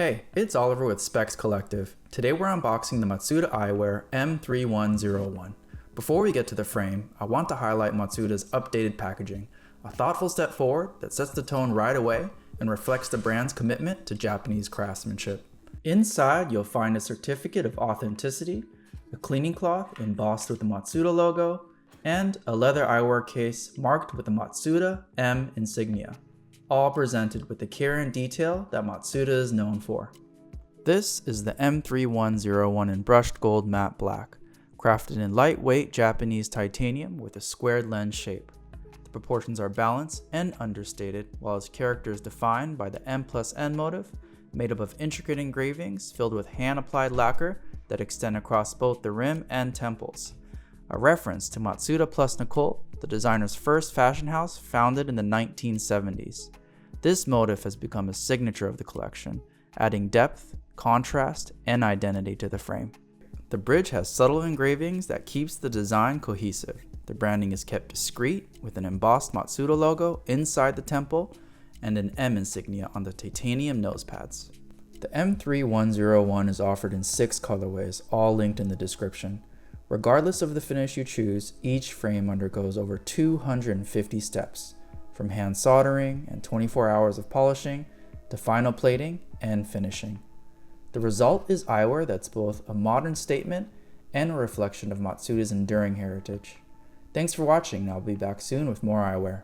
Hey, it's Oliver with Specs Collective. Today we're unboxing the Matsuda Eyewear M3101. Before we get to the frame, I want to highlight Matsuda's updated packaging, a thoughtful step forward that sets the tone right away and reflects the brand's commitment to Japanese craftsmanship. Inside, you'll find a certificate of authenticity, a cleaning cloth embossed with the Matsuda logo, and a leather eyewear case marked with the Matsuda M insignia, all presented with the care and detail that Matsuda is known for. This is the M3101 in brushed gold matte black, crafted in lightweight Japanese titanium with a squared lens shape. The proportions are balanced and understated, while its character is defined by the M+N motif, made up of intricate engravings filled with hand-applied lacquer that extend across both the rim and temples. A reference to Matsuda Nicole, the designer's first fashion house founded in the 1970s. This motif has become a signature of the collection, adding depth, contrast, and identity to the frame. The bridge has subtle engravings that keeps the design cohesive. The branding is kept discreet with an embossed Matsuda logo inside the temple and an M insignia on the titanium nose pads. The M3101 is offered in 6 colorways, all linked in the description. Regardless of the finish you choose, each frame undergoes over 250 steps, from hand soldering and 24 hours of polishing to final plating and finishing. The result is eyewear that's both a modern statement and a reflection of Matsuda's enduring heritage. Thanks for watching, and I'll be back soon with more eyewear.